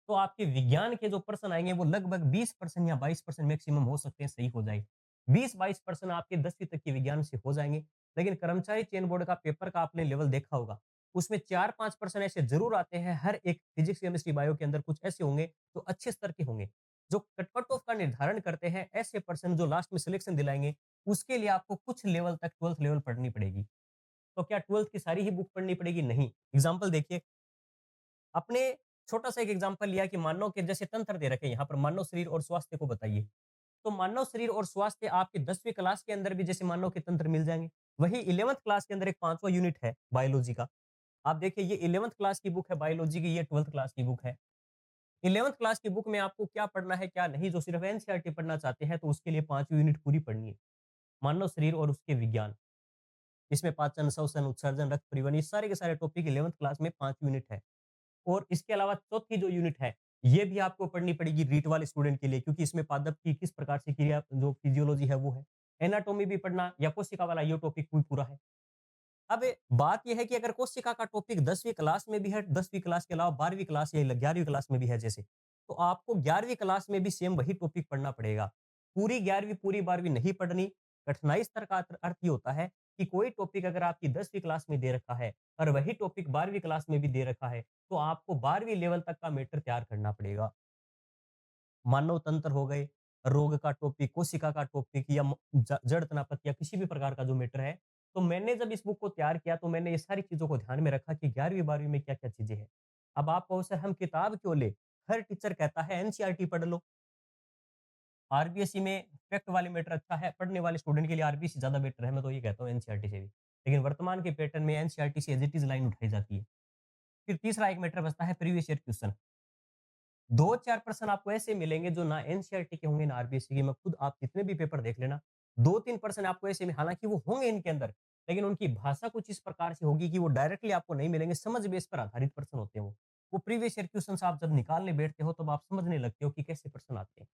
तो आपके विज्ञान के जो प्रश्न आएँगे वो लगभग 20% या 22% मैक्सिमम हो सकते हैं सही हो जाए। 20-22% आपके 10वीं तक के विज्ञान से हो जाएँगे। लेकिन कर्मचारी चयन बोर्ड का पेपर का आपने लेवल देखा होगा। उसमें 4-5% ऐसे ज़रूर आते हैं, हर एक फिज़िक्स, केमिस्ट्री, बायो के अंदर कुछ ऐसे होंगे जो अच्छे स्तर के होंगे। जो कट ऑफ का निर्धारण करते हैं, ऐसे पर्सन जो लास्ट में सिलेक्शन दिलाएँगे, उसके लिए आपको कुछ लेवल तक 12th लेवल पढ़नी पड़ेगी। तो क्या 12th की सारी ही बुक पढ़नी पड़ेगी? नहीं। एग्ज़ाम्पल देखिए, आपने छोटा-सा एक एग्ज़ाम्पल लिया कि मानव के जैसे तंत्र दे रखे हैं यहाँ पर मानव शरीर और स्वास्थ्य को बताइए। तो मानव शरीर और स्वास्थ्य आपके 10वीं क्लास के अंदर भी जैसे मानव के तंत्र मिल जाएँगे। वही 11th क्लास के अंदर एक 5वाँ यूनिट है बायोलॉजी का। आप देखिए ये 11th क्लास की बुक है बायोलॉजी की, ये 12th क्लास की बुक है। 11th क्लास की बुक में आपको क्या पढ़ना है, क्या नहीं, जो सिर्फ एनसीईआरटी पढ़ना चाहते हैं तो उसके लिए 5वीं यूनिट पूरी पढ़नी है। मानव शरीर और उसके विज्ञान। इसमें पाचन, श्वसन, उत्सर्जन, रक्त परिवहन ये सारे के सारे टॉपिक 11th क्लास में 5 यूनिट है। और इसके अलावा चौथी जो यूनिट है, ये भी आपको पढ़नी पड़ेगी रीट वाले स्टूडेंट के लिए क्योंकि इसमें पादप की किस प्रकार से क्रिया जो फिजियोलॉजी है वो है। एनाटॉमी भी पढ़ना या कोशिका वाला ये टॉपिक भी पूरा है। अब बात ये है कि अगर कोशिका का टॉपिक 10वीं क्लास में भी है, 10वीं क्लास के अलावा 12वीं क्लास या 11वीं क्लास में भी है जैसे, तो आपको 11वीं क्लास में भी सेम वही टॉपिक पढ़ना पड़ेगा। पूरी 11वीं, पूरी 12वीं नहीं पढ़नी। कठिनाई स्तर का अर्थ ये होता है कि कोई टॉपिक अगर आपकी 10वीं क्लास में दे रखा है और वही टॉपिक 12वीं क्लास में भी दे रखा है, तो आपको 12वीं लेवल तक का मैटर तैयार करना पड़ेगा। मानव तंत्र हो गए, रोग का टॉपिक, कोशिका का टॉपिक या जड़ तनापत या किसी भी प्रकार का जो मैटर है। तो मैंने जब इस बुक को तैयार किया तो मैंने ये सारी चीज़ों को ध्यान में रखा कि 11वीं-12वीं में क्या-क्या चीज़ें हैं। अब आप कहो सर हम किताब क्यों लें? हर टीचर कहता है एनसीईआरटी पढ़ लो। आरबीएसई में फैक्ट वाले मैटर अच्छा है, पढ़ने वाले स्टूडेंट के लिए आरबीएसई ज़्यादा बेटर है, मैं तो ये कहता हूँ एनसीईआरटी से भी। लेकिन वर्तमान के पैटर्न में एनसीईआरटी से एज़ इट इज़ लाइन उठाई जाती है। फिर तीसरा एक मैटर बचता है प्रीवियस ईयर क्वेश्चन। 2-4 पर्सन आपको ऐसे मिलेंगे जो ना एनसीईआरटी के होंगे ना आरबीएससी के। मैं खुद आप जितने भी पेपर देख लेना, 2-3 पर्सन आपको ऐसे में हालाँकि वो होंगे इनके अंदर, लेकिन उनकी भाषा कुछ इस प्रकार से होगी कि वो डायरेक्टली आपको नहीं मिलेंगे, समझ बेस पर आधारित पर्सन होते हैं वो। वो प्रीवियस ईयर क्वेश्चन्स आप जब निकालने बैठते हो तब आप समझने लगते हो कि कैसे प्रश्न आते हैं।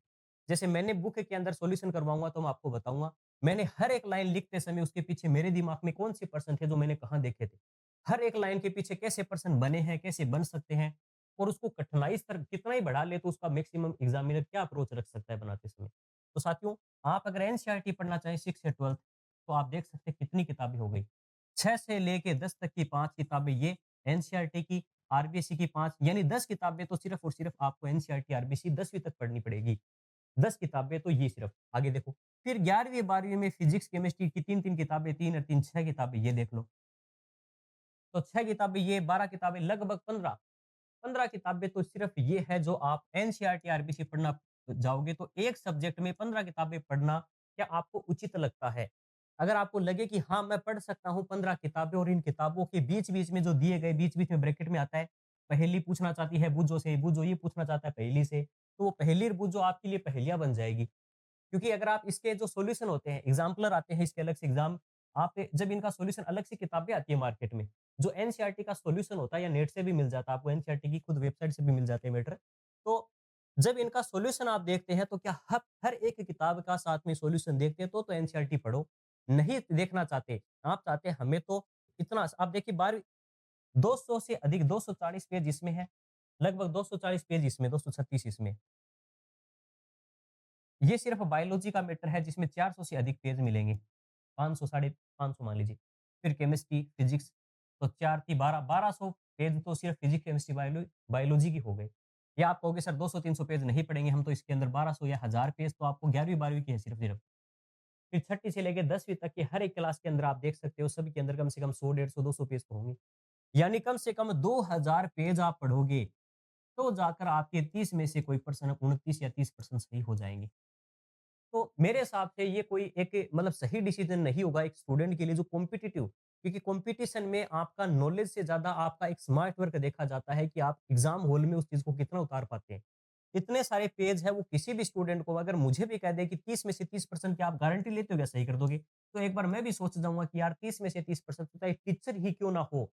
जैसे मैंने बुक के अंदर सॉल्यूशन करवाऊँगा तो मैं आपको बताऊँगा। मैंने हर एक लाइन लिखते समय उसके पीछे मेरे दिमाग में कौन-से पर्सन थे जो मैंने कहाँ देखे थे। हर एक लाइन के पीछे कैसे पर्सन बने हैं, कैसे बन सकते हैं और उसको कठिनाई स्तर कितना ही बढ़ा ले तो उसका मैक्सिमम एग्ज़ामिनर क्या अप्रोच रख सकता है बनाते समय। तो साथियों, आप अगर एनसीईआरटी पढ़ना चाहें 6 या 12th तो आप देख सकते हैं कितनी किताबें हो गई। 6 से लेके 10 तक की 5 किताबें ये एनसीईआरटी की, आरबीएसई की 5 यानी 10 किताबें तो सिर्फ़ और सिर्फ़ आपको एनसीईआरटी, आरबीएसई 10वीं तक पढ़नी पड़ेगी। 10 किताबें तो ये सिर्फ़, आगे देखो। फिर 11वीं 12वीं में फिज़िक्स, केमिस्ट्री की 3-3 किताबें, 3 और 3 6 किताबें ये देख लो। तो 6 किताबें ये, 12 किताबें लगभग 15, 15 किताबें तो सिर्फ़ ये है जो आप एनसीईआरटी, आरबीएसई पढ़ना जाओगे तो एक सब्जेक्ट में 15 किताबें पढ़ना क्या आपको उचित लगता है? अगर आपको लगे कि हाँ, मैं पढ़ सकता हूँ 15 किताबें और इन किताबों के बीच-बीच में जो दिए गए बीच-बीच में ब्रैकेट में आता है, पहेली पूछना चाहती है बुझो से, बुझो ये पूछना चाहता है पहेली से, तो वो पहेली और बुझो आपके लिए पहेलियाँ बन जाएगी। क्योंकि अगर आप इसके जो सॉल्यूशन होते हैं, एग्ज़ाम्पलर आते हैं इसके अलग से एग्ज़ाम, आप जब इनका सॉल्यूशन अलग से किताबें आती है मार्केट में, जो एनसीईआरटी का सॉल्यूशन होता है या नेट से भी मिल जाता है, आपको एनसीईआरटी की खुद वेबसाइट से भी मिल जाते हैं मैटर। तो जब इनका सॉल्यूशन आप देखते हैं, तो क्या हर हर एक किताब का साथ में सॉल्यूशन देखते हैं, तो एनसीईआरटी पढ़ो। नहीं देखना चाहते, आप चाहते हैं हमें तो इतना आप देखिए 12वीं 200 से अधिक 240 पेज इसमें है, लगभग 240 पेज इसमें, 236 इसमें। ये सिर्फ़ बायोलॉजी का मैटर है जिसमें 400 से अधिक पेज मिलेंगे। 500 साढ़े 500 मान लीजिए। फिर केमिस्ट्री, फिज़िक्स तो 4 की 12 1200 पेज तो सिर्फ़ फिज़िक्स, केमिस्ट्री, बायोलॉजी की हो गए। या आप कहोगे सर 200-300 पेज नहीं पढ़ेंगे हम तो इसके अंदर 1200 या 1000 पेज तो आपको 11वीं-12वीं की है सिर्फ़। फिर छठी से लेके 10वीं तक की हर एक क्लास के अंदर आप देख सकते हो सभी के अंदर कम से कम 100, 150, 200 पेज तो होंगे। यानी कम से कम 2000 पेज आप पढ़ोगे, तो जाकर आपके 30 में से कोई पर्सन 29 या 30% सही हो जाएँगे। तो मेरे हिसाब से ये कोई एक मतलब सही डिसीजन नहीं होगा एक स्टूडेंट के लिए जो कॉम्पिटिटिव, क्योंकि कॉम्पिटिशन में आपका नॉलेज से ज़्यादा आपका एक स्मार्ट वर्क देखा जाता है कि आप एग्ज़ाम हॉल में उस चीज़ को कितना उतार पाते हैं। इतने सारे पेज हैं वो किसी भी स्टूडेंट को अगर मुझे भी कह दे कि 30 में से 30% की आप गारंटी लेते हो क्या सही कर दोगे? तो एक बार मैं भी सोच जाऊँगा कि यार 30 में से 30% चाहे टीचर ही क्यों ना हो,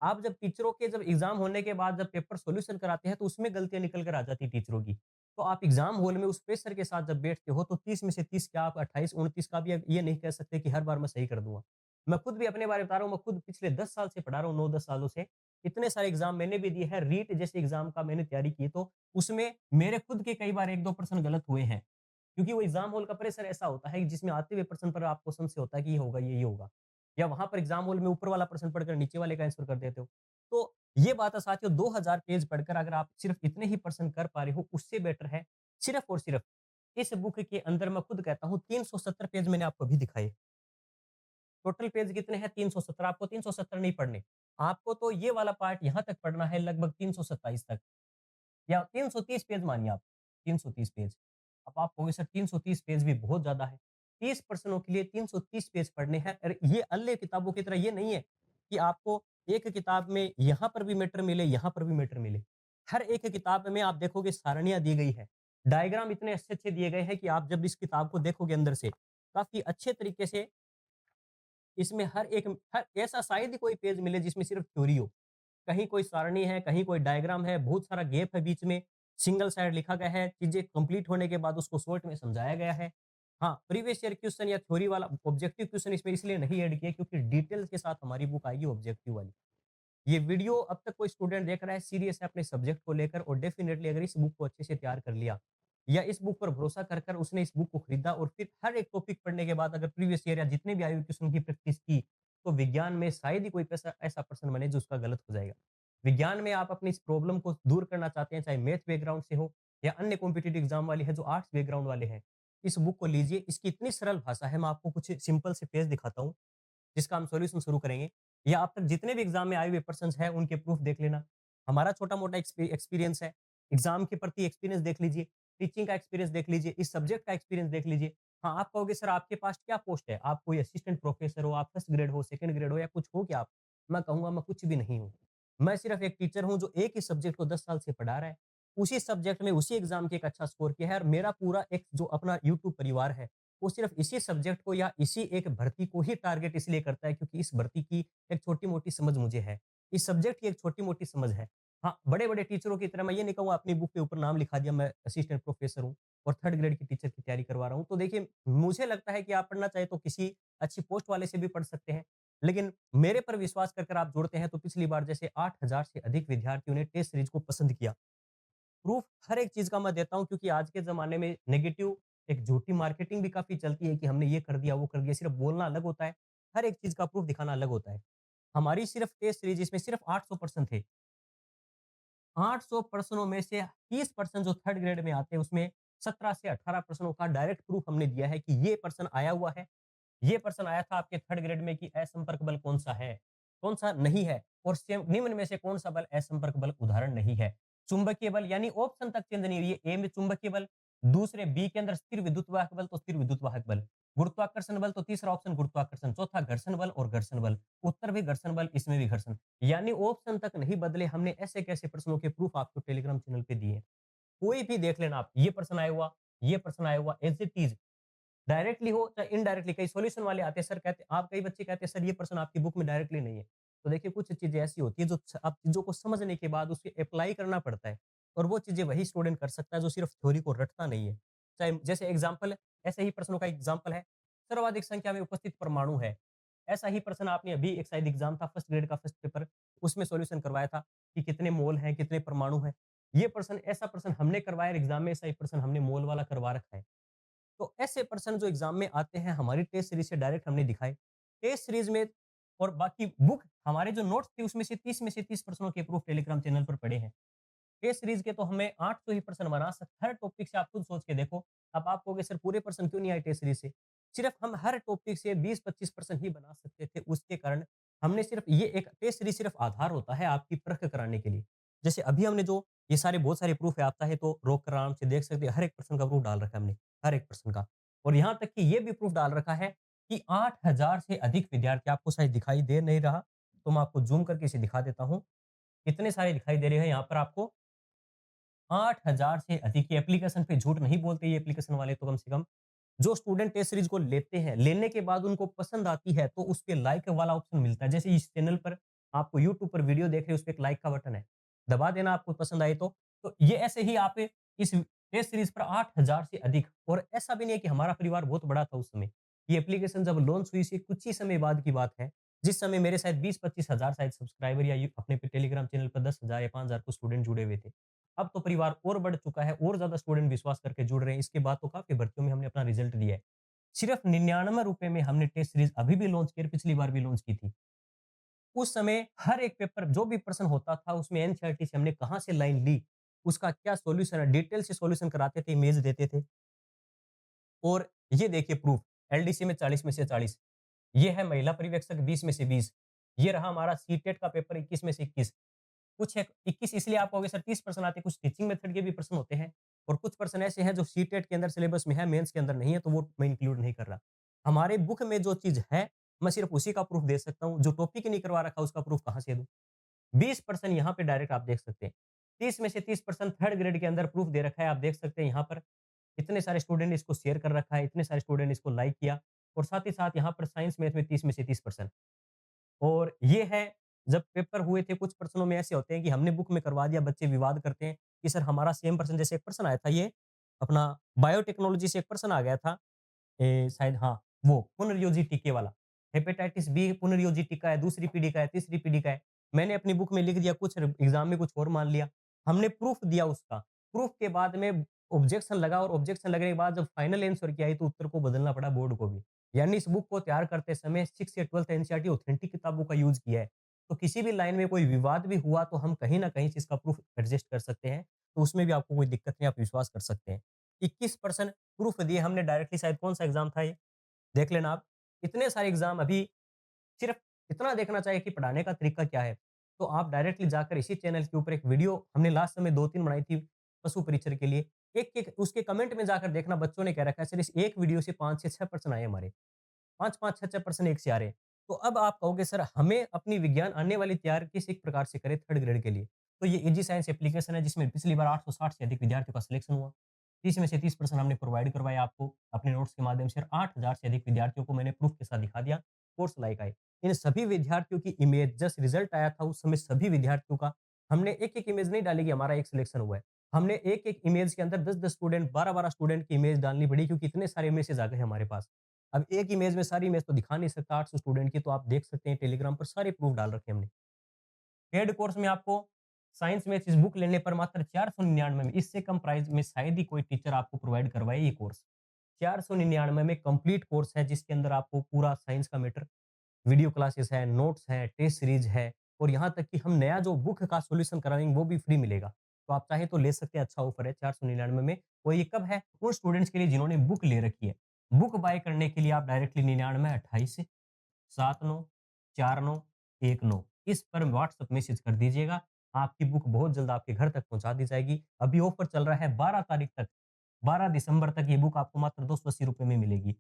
आप जब टीचरों के जब एग्ज़ाम होने के बाद जब पेपर सॉल्यूशन कराते हैं, तो उसमें गलतियाँ निकल कर आ जाती हैं टीचरों की। तो आप एग्ज़ाम हॉल में उस प्रेशर के साथ जब बैठते हो, तो 30 में से 30 क्या आप 28-29 का भी ये नहीं कह सकते कि हर बार मैं सही कर दूँगा। मैं खुद भी अपने बारे में बता रहा हूँ, मैं खुद पिछले 10 साल से पढ़ा रहा हूँ, 9-10 सालों से। इतने सारे एग्ज़ाम मैंने भी दिए हैं, रीट जैसे एग्ज़ाम का मैंने तैयारी की, तो उसमें मेरे खुद के कई बार 1-2 प्रश्न गलत हुए हैं। क्योंकि वो एग्ज़ाम हॉल का प्रेशर ऐसा होता है कि जिसमें आते हुए प्रश्न पर आपको संशय होता है कि ये होगा, ये होगा। या वहाँ पर एग्ज़ाम हॉल में ऊपर वाला प्रश्न पढ़कर नीचे वाले का आंसर कर देते हो। तो ये बात है साथियों 2000 पेज पढ़कर अगर आप सिर्फ़ इतने ही प्रश्न कर पा रहे हो, उससे बेटर है सिर्फ़ और सिर्फ़ इस बुक के अंदर मैं खुद कहता हूँ 370 पेज मैंने आपको अभी दिखाए। टोटल पेज कितने हैं 370 आपको 370 नहीं पढ़ने। आपको तो ये वाला पार्ट यहाँ तक पढ़ना है लगभग 327 तक। या 330 पेज मानिए आप, 330 पेज। अब आप कहोगे सर 330 पेज भी बहुत ज़्यादा है। 30 प्रश्नों के लिए 330 पेज पढ़ने हैं और ये अन्य किताबों की तरह ये नहीं है कि आपको एक किताब में यहाँ पर भी मैटर मिले, यहाँ पर भी मैटर मिले। हर एक किताब में आप देखोगे सारणियाँ दी गई है। डायग्राम इतने अच्छे-अच्छे दिए गए हैं कि आप जब इस किताब को देखोगे अंदर से, काफ़ी अच्छे तरीके से इसमें हर ऐसा शायद ही कोई पेज मिले जिसमें सिर्फ थ्योरी हो। कहीं कोई सारणी है, कहीं कोई डायग्राम है, बहुत सारा गैप है बीच में, सिंगल साइड लिखा गया है, चीज़ें कंप्लीट होने के बाद उसको शॉर्ट में समझाया गया है। हाँ, प्रीवियस ईयर क्वेश्चन या थ्योरी वाला ऑब्जेक्टिव क्वेश्चन इसमें इसलिए नहीं ऐड किए क्योंकि डिटेल के साथ हमारी बुक आएगी ऑब्जेक्टिव वाली। ये वीडियो अब तक कोई स्टूडेंट देख रहा है, सीरियस है अपने सब्जेक्ट को लेकर और डेफिनिटली अगर इस बुक को अच्छे से तैयार कर लिया या इस बुक पर भरोसा कर कर उसने इस बुक को खरीदा और फिर हर एक टॉपिक पढ़ने के बाद अगर प्रीवियस ईयर या जितने भी आए हुए क्वेश्चन की प्रैक्टिस की, तो विज्ञान में शायद ही कोई ऐसा ऐसा पर्सन बने जो उसका गलत हो जाएगा। विज्ञान में आप अपनी इस प्रॉब्लम को दूर करना चाहते हैं, चाहे मैथ बैकग्राउंड से हो या अन्य कॉम्पिटिटिव एग्जाम वाले हैं जो आर्ट्स बैकग्राउंड वाले हैं। इस बुक को लीजिए, इसकी इतनी सरल भाषा है, मैं आपको कुछ सिंपल से पेज दिखाता हूँ। जिसका हम सॉल्यूशन शुरू करेंगे या अब तक जितने भी एग्जाम में आए हुए पर्सन्स हैं उनके प्रूफ देख लेना। हमारा छोटा-मोटा एक्सपीरियंस है, एग्जाम के प्रति एक्सपीरियंस देख लीजिए, टीचिंग का एक्सपीरियंस देख लीजिए, इस सब्जेक्ट का एक्सपीरियंस देख लीजिए। हाँ, आप कहोगे सर आपके पास क्या पोस्ट है? आप कोई असिस्टेंट प्रोफेसर हो, आप फर्स्ट ग्रेड हो, सेकंड ग्रेड हो या कुछ हो क्या आप? मैं कहूँगा मैं कुछ भी नहीं हूँ। मैं सिर्फ एक टीचर हूँ जो एक ही सब्जेक्ट को 10 साल से पढ़ा रहा है। उसी सब्जेक्ट में उसी एग्जाम के एक अच्छा स्कोर किया है और मेरा पूरा एक जो अपना यूट्यूब परिवार है वो सिर्फ इसी सब्जेक्ट को या इसी एक भर्ती को ही टारगेट इसलिए करता है क्योंकि इस भर्ती की एक छोटी-मोटी समझ मुझे है। इस सब्जेक्ट की एक छोटी-मोटी समझ है। हाँ, बड़े-बड़े टीचरों की तरह मैं ये नहीं कहूँगा अपनी बुक के ऊपर नाम लिखा दिया मैं असिस्टेंट प्रोफ़ेसर हूँ और 3rd ग्रेड की टीचर की तैयारी करवा रहा हूँ। तो देखिए, मुझे लगता है कि आप पढ़ना चाहें तो किसी अच्छी पोस्ट वाले से भी पढ़ सकते हैं। लेकिन मेरे पर विश्वास कर आप जुड़ते हैं तो पिछली बार जैसे 8000 से अधिक विद्यार्थियों ने टेस्ट सीरीज़ को पसंद किया। प्रूफ़ हर एक चीज़ का मैं देता हूँ क्योंकि आज के ज़माने में नेगेटिव एक झूठी मार्केटिंग भी काफ़ी चलती है कि हमने ये कर दिया, वो कर दिया, सिर्फ़ बोलना अलग होता है, हर एक चीज़ का प्रूफ़ दिखाना अलग होता है। हमारी सिर्फ़ टेस्ट सीरीज़ इसमें सिर्फ़ 800 पर्सन थे। 800 पर्सनों में से 30 पर्सन जो 3rd ग्रेड में आते हैं, उसमें 17 से 18 पर्सनों का डायरेक्ट प्रूफ हमने दिया है कि ये पर्सन आया हुआ है। ये पर्सन आया था आपके 3rd ग्रेड में कि असंपर्क बल कौन-सा है, कौन-सा नहीं है और सेम निम्न में से कौन-सा बल असंपर्क बल उदाहरण नहीं है। चुंबकीय बल यानी ऑप्शन तक चेंज नहीं हुई है। ए में चुंबकीय बल, दूसरे बी के अंदर स्थिर विद्युत वाहक बल तो स्थिर विद्युत वाहक बल। गुरुत्वाकर्षण बल तो तीसरा ऑप्शन गुरुत्वाकर्षण, चौथा घर्षण बल और घर्षण बल। उत्तर भी घर्षण बल, इसमें भी घर्षण। यानी ऑप्शन तक नहीं बदले, हमने ऐसे-कैसे प्रश्नों के प्रूफ आपको टेलीग्राम चैनल पे दिए हैं। कोई भी देख लेना आप, ये प्रश्न आया हुआ, ये प्रश्न आया हुआ, एज़ इट इज़ डायरेक्टली हो चाहे इनडायरेक्टली कई सॉल्यूशन वाले आते हैं सर कहते आप कई बच्चे कहते हैं सर ये प्रश्न आपकी बुक में डायरेक्टली नहीं है। तो देखिए कुछ चीज़ें ऐसी होती है जो आप चीज़ों को समझने के बाद उसे अप्लाई करना पड़ता है और वो चीज़ें वही स्टूडेंट कर सकता है जो सिर्फ थ्योरी को रटता नहीं है। चाहे जैसे एग्ज़ाम्पल ऐसे ही प्रश्नों का एग्ज़ाम्पल है, सर्वाधिक संख्या में उपस्थित परमाणु है। ऐसा ही प्रश्न आपने अभी एक शायद एग्ज़ाम था फर्स्ट ग्रेड का फर्स्ट पेपर उसमें सॉल्यूशन करवाया था कि कितने मोल हैं, कितने परमाणु हैं। ये प्रश्न ऐसा प्रश्न हमने करवाया एग्ज़ाम में ऐसा ही प्रश्न हमने मोल वाला करवा रखा है। तो ऐसे पर्सन जो एग्ज़ाम में आते हैं, हमारी टेस्ट सीरीज़ से डायरेक्ट हमने दिखाए। टेस्ट सीरीज़ में और बाकी बुक हमारे जो नोट्स थे उसमें से 30 में से 30 प्रश्नों के प्रूफ टेलीग्राम चैनल पर पड़े हैं। टेस्ट सीरीज़ के तो हमें 800 ही प्रश्न बना हर टॉपिक से आप खुद सोच के देखो। अब आप कहोगे सर पूरे प्रश्न क्यों नहीं आए टेस्ट सीरीज़ से? सिर्फ़ हम हर टॉपिक से 20-25 प्रश्न ही बना सकते थे, उसके कारण हमने सिर्फ़ ये एक टेस्ट सीरीज़ सिर्फ़ आधार होता है आपकी परख कराने के लिए। जैसे अभी हमने जो ये सारे बहुत सारे प्रूफ है, आप चाहे तो रोक कर आराम से देख सकते हैं, हर एक प्रश्न का प्रूफ डाल रखा है हमने, हर एक प्रश्न का। और यहाँ तक कि ये भी प्रूफ डाल रखा है कि 8000 से अधिक विद्यार्थी आपको शायद दिखाई दे नहीं रहा, तो मैं आपको ज़ूम करके इसे दिखा देता हूँ। कितने सारे दिखाई दे रहे हैं यहाँ पर आपको 8000 से अधिक ये एप्लीकेशन पे झूठ नहीं बोलते ये एप्लीकेशन वाले तो कम से कम। जो स्टूडेंट टेस्ट सीरीज़ को लेते हैं, लेने के बाद उनको पसंद आती है तो उसपे लाइक वाला ऑप्शन मिलता है। जैसे इस चैनल पर आपको यूट्यूब पर वीडियो देख रहे हो उसपे एक लाइक का बटन है। दबा देना आपको पसंद आए तो। तो ये ऐसे ही आप इस टेस्ट सीरीज़ पर 8000 से अधिक और ऐसा भी नहीं है कि हमारा परिवार बहुत बड़ा था उस समय। ये एप्लीकेशन जब लॉन्च हुई इसके कुछ ही समय बाद की बात है। जिस समय मेरे शायद 20-25 हज़ार शायद सब्सक्राइबर या अपने पे टेलीग्राम चैनल पर 10,000 या 5,000 कुछ स्टूडेंट जुड़े हुए थे। अब तो परिवार और बढ़ चुका है, और ज़्यादा स्टूडेंट विश्वास करके जुड़ रहे हैं। इसके बाद तो काफ़ी भर्तियों में हमने अपना रिज़ल्ट दिया है। सिर्फ़ ₹99 में हमने टेस्ट सीरीज़ अभी भी लॉन्च की और पिछली बार भी लॉन्च की थी। उस समय हर एक पेपर जो भी प्रश्न होता था उसमें एनसीईआरटी से हमने कहाँ से लाइन ली, उसका क्या सॉल्यूशन है, डिटेल से सॉल्यूशन कराते थे, इमेज देते थे। और ये देखिए प्रूफ एलडीसी में 40 में से 40, ये है महिला पर्यवेक्षक 20 में से 20, ये रहा हमारा सीटेट का पेपर 21 में से 21। कुछ है 21 इसलिए आप कहोगे सर 30 पर्सन आते हैं, कुछ टीचिंग मेथड के भी प्रश्न होते हैं और कुछ पर्सन ऐसे हैं जो सीटेट के अंदर सिलेबस में है, मेंस के अंदर नहीं है, तो वो मैं इंक्लूड नहीं कर रहा। हमारे बुक में जो चीज़ है, मैं सिर्फ़ उसी का प्रूफ दे सकता हूँ, जो टॉपिक ही नहीं करवा रखा उसका प्रूफ कहाँ से दूँ? 20% यहाँ पे डायरेक्ट आप देख सकते हैं। 30 में से 30% 3rd ग्रेड के अंदर प्रूफ दे रखा है, आप देख सकते हैं यहाँ पर। इतने सारे स्टूडेंट ने इसको शेयर कर रखा है, इतने सारे स्टूडेंट ने इसको लाइक किया और साथ ही साथ यहाँ पर साइंस मैथ में 30 में से 30%। और ये है जब पेपर हुए थे कुछ प्रश्नों में ऐसे होते हैं कि हमने बुक में करवा दिया, बच्चे विवाद करते हैं कि सर हमारा सेम प्रश्न जैसे एक प्रश्न आया था ये अपना बायोटेक्नोलॉजी से एक प्रश्न आ गया था शायद हाँ, वो पुनर्योजी टीके वाला। हेपेटाइटिस बी पुनर्योजी टीका है, दूसरी पीढ़ी का है, तीसरी पीढ़ी का है। मैंने अपनी बुक में लिख दिया कुछ एग्ज़ाम में कुछ और मान लिया। हमने प्रूफ दिया उसका। प्रूफ के बाद में ऑब्जेक्शन लगा और ऑब्जेक्शन लगने के बाद जब फाइनल आंसर की आई तो उत्तर को बदलना पड़ा बोर्ड को भी। यानी इस बुक को तैयार करते समय 6 या 12th एनसीईआरटी ऑथेंटिक किताबों का यूज़ किया है। तो किसी भी लाइन में कोई विवाद भी हुआ तो हम कहीं न कहीं से इसका प्रूफ एडजस्ट कर सकते हैं। तो उसमें भी आपको कोई दिक्कत नहीं, आप विश्वास कर सकते हैं। 21% प्रूफ दिए हमने डायरेक्टली शायद कौन-सा एग्ज़ाम था ये? देख लेना आप। इतने सारे एग्ज़ाम अभी सिर्फ़ इतना देखना चाहिए कि पढ़ाने का तरीका क्या है। तो आप डायरेक्टली जाकर इसी चैनल के ऊपर एक वीडियो हमने लास्ट समय 2-3 बनाई थी पशु परिचर के लिए। एक-एक उसके कमेंट में जाकर देखना बच्चों ने क्या रखा है, सर इस एक वीडियो से 5 से 6 पर्सन आए हमारे। 5-5 6-6 पर्सन एक से आ रहे हैं। तो अब आप कहोगे सर हमें अपनी विज्ञान आने वाली तैयारी किस एक प्रकार से करें 3rd ग्रेड के लिए। तो ये ईजी साइंस एप्लीकेशन है जिसमें पिछली बार 860 से अधिक विद्यार्थियों का सिलेक्शन हुआ। 30 में से 30% हमने प्रोवाइड करवाया आपको अपने नोट्स के माध्यम से और 8000 से अधिक विद्यार्थियों को मैंने प्रूफ के साथ दिखा दिया, कोर्स लाइक आए। इन सभी विद्यार्थियों की इमेज जस्ट रिजल्ट आया था उस समय सभी विद्यार्थियों का हमने एक-एक इमेज नहीं डाली कि हमारा एक सिलेक्शन हुआ है। हमने एक-एक इमेज के अंदर 10-10 स्टूडेंट, 12-12 स्टूडेंट की इमेज डालनी पड़ी क्योंकि इतने सारे इमेजेस आ गए हमारे पास। अब एक इमेज में सारी इमेज तो दिखा नहीं सकता 800 स्टूडेंट की, तो आप देख सकते हैं टेलीग्राम पर सारे प्रूफ डाल रखे हैं हमने। पेड कोर्स में आपको साइंस मैथ्स इस बुक लेने पर मात्र 499 में, इससे कम प्राइस में शायद ही कोई टीचर आपको प्रोवाइड करवाए ये कोर्स। 499 में कंप्लीट कोर्स है जिसके अंदर आपको पूरा साइंस का मैटर, वीडियो क्लासेस है, नोट्स हैं, टेस्ट सीरीज है और यहाँ तक कि हम नया जो बुक का सॉल्यूशन कराएँगे वो भी फ्री मिलेगा। तो आप चाहें तो ले सकते हैं, अच्छा ऑफर है 499 में। और ये कब है? उन स्टूडेंट्स के लिए जिन्होंने बुक ले रखी है। बुक बाय करने के लिए आप डायरेक्टली 99 28 79 49 19 इस पर व्हाट्सएप मैसेज कर दीजिएगा। आपकी बुक बहुत जल्द आपके घर तक पहुँचा दी जाएगी। अभी ऑफर चल रहा है 12 तारीख तक, 12 दिसंबर तक ये बुक आपको मात्र ₹280 में मिलेगी।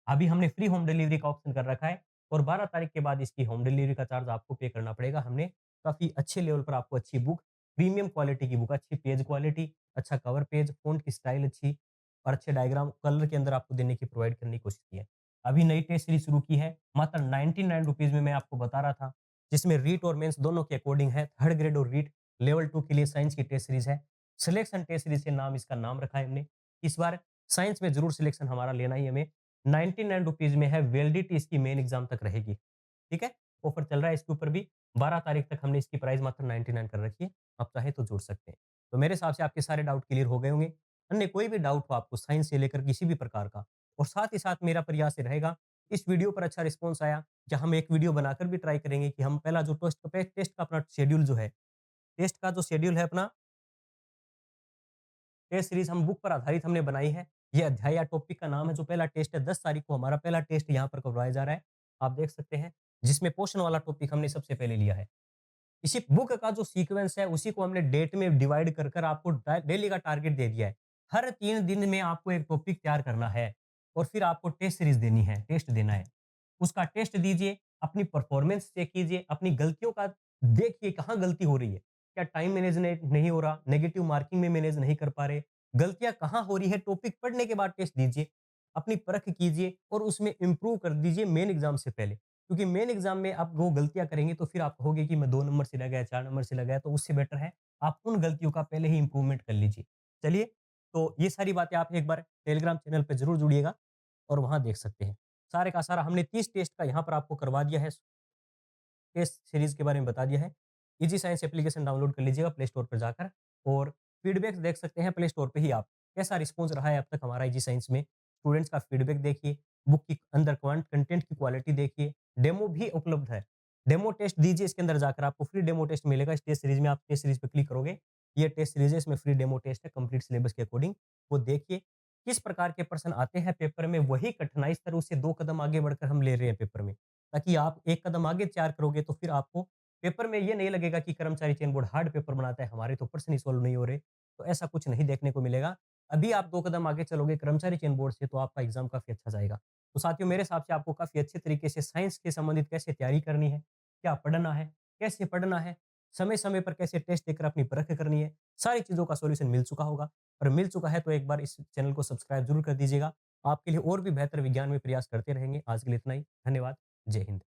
अभी हमने फ्री होम डिलीवरी का ऑप्शन कर रखा है और 12 तारीख के बाद इसकी होम डिलीवरी का चार्ज आपको पे करना पड़ेगा। हमने काफ़ी अच्छे लेवल पर आपको अच्छी बुक, प्रीमियम क्वालिटी की बुक, अच्छी पेज क्वालिटी, अच्छा कवर पेज, फ़ॉन्ट की स्टाइल अच्छी और अच्छे डायग्राम कलर के अंदर आपको देने की प्रोवाइड करने की कोशिश की है। अभी नई टेस्ट सीरीज़ शुरू की है, मात्र ₹99 में मैं आपको बता रहा था, जिसमें रीट और मेंस दोनों के अकॉर्डिंग है। थर्ड ग्रेड और रीट लेवल 2 के लिए साइंस की टेस्ट सीरीज़ है। सिलेक्शन टेस्ट सीरीज़ से नाम इसका नाम रखा है हमने। इस बार साइंस में ज़रूर सिलेक्शन हमारा लेना ही हमें। ₹99 में है, वैलिडिटी इसकी मेन एग्ज़ाम तक रहेगी, ठीक है? ऑफर चल रहा है इसके ऊपर भी, 12 तारीख तक हमने इसकी प्राइस मात्र 99 कर रखी है, आप चाहें तो जुड़ सकते हैं। तो मेरे हिसाब से आपके सारे डाउट क्लियर हो गए होंगे। अन्य कोई भी डाउट हो आपको साइंस से लेकर किसी भी प्रकार का और साथ ही साथ मेरा प्रयास ये रहेगा, इस वीडियो पर अच्छा रिस्पॉन्स आया, क्या हम एक वीडियो बनाकर भी ट्राई करेंगे कि हम पहला जो टेस्ट का अपना शेड्यूल जो है, टेस्ट का जो शेड्यूल है अपना टेस्ट सीरीज़ हम बुक पर आधारित हमने बनाई है। ये अध्याय या टॉपिक का नाम है, जो पहला टेस्ट है 10 तारीख को हमारा पहला टेस्ट यहाँ पर करवाया जा रहा है। आप देख सकते हैं, जिसमें पोषण वाला टॉपिक हमने सबसे पहले लिया है। इसी बुक का जो सीक्वेंस है उसी को हमने डेट में डिवाइड कर कर आपको डेली का टारगेट दे दिया है। हर 3 दिन में आपको एक टॉपिक तैयार करना है और फिर आपको टेस्ट सीरीज़ देनी है, टेस्ट देना है। उसका टेस्ट दीजिए, अपनी परफॉर्मेंस चेक कीजिए, अपनी गलतियों का देखिए कहाँ गलती हो रही है। क्या टाइम मैनेजमेंट नहीं हो रहा, नेगेटिव मार्किंग में मैनेज नहीं कर पा रहे, गलतियाँ कहाँ हो रही है, टॉपिक पढ़ने के बाद टेस्ट दीजिए, अपनी परख कीजिए और उसमें इम्प्रूव कर दीजिए मेन एग्ज़ाम से पहले। क्योंकि मेन एग्ज़ाम में आप वो गलतियाँ करेंगे तो फिर आप कहोगे कि मैं 2 नंबर से रह गया, 4 नंबर से रह गया, तो उससे बेटर है आप उन गलतियों का पहले ही इम्प्रूवमेंट कर लीजिए। चलिए, तो ये सारी बातें आप एक बार टेलीग्राम चैनल पे ज़रूर जुड़िएगा और वहाँ देख सकते हैं। सारे का सारा हमने 30 टेस्ट का यहाँ पर आपको करवा दिया है, टेस्ट सीरीज़ के बारे में बता दिया है। ईजी साइंस एप्लीकेशन डाउनलोड कर लीजिएगा प्ले स्टोर पर जाकर और फीडबैक्स देख सकते हैं प्ले स्टोर पे ही आप। कैसा रिस्पॉन्स रहा है अब तक हमारा ईजी साइंस में, स्टूडेंट्स का फीडबैक देखिए, बुक की अंदर कंटेंट की क्वालिटी देखिए, डेमो भी उपलब्ध है। डेमो टेस्ट दीजिए, इसके अंदर जाकर आपको फ्री डेमो टेस्ट मिलेगा। इस टेस्ट सीरीज़ में आप टेस्ट सीरीज़ पे क्लिक करोगे, ये टेस्ट सीरीज़ है, इसमें फ्री डेमो टेस्ट है कंप्लीट सिलेबस के अकॉर्डिंग। वो देखिए, किस प्रकार के प्रश्न आते हैं पेपर में, वही कठिनाई स्तर उससे 2 कदम आगे बढ़कर हम ले रहे हैं पेपर में। ताकि आप 1 कदम आगे तैयार करोगे तो फिर आपको पेपर में ये नहीं लगेगा कि कर्मचारी चयन बोर्ड हार्ड पेपर बनाता है, हमारे तो प्रश्न ही सॉल्व नहीं हो रहे। तो ऐसा कुछ नहीं देखने को मिलेगा। अभी आप 2 कदम आगे चलोगे कर्मचारी चयन बोर्ड से तो आपका एग्ज़ाम काफ़ी अच्छा जाएगा। तो साथियों, मेरे हिसाब से आपको काफ़ी अच्छे तरीके से साइंस के संबंधित कैसे तैयारी करनी है, क्या पढ़ना है, कैसे पढ़ना है, समय-समय पर कैसे टेस्ट देकर अपनी परख करनी है, सारी चीज़ों का सॉल्यूशन मिल चुका होगा और मिल चुका है तो एक बार इस चैनल को सब्सक्राइब ज़रूर कर दीजिएगा। आपके लिए और भी बेहतर विज्ञान में प्रयास करते रहेंगे। आज के लिए इतना ही। धन्यवाद। जय हिंद।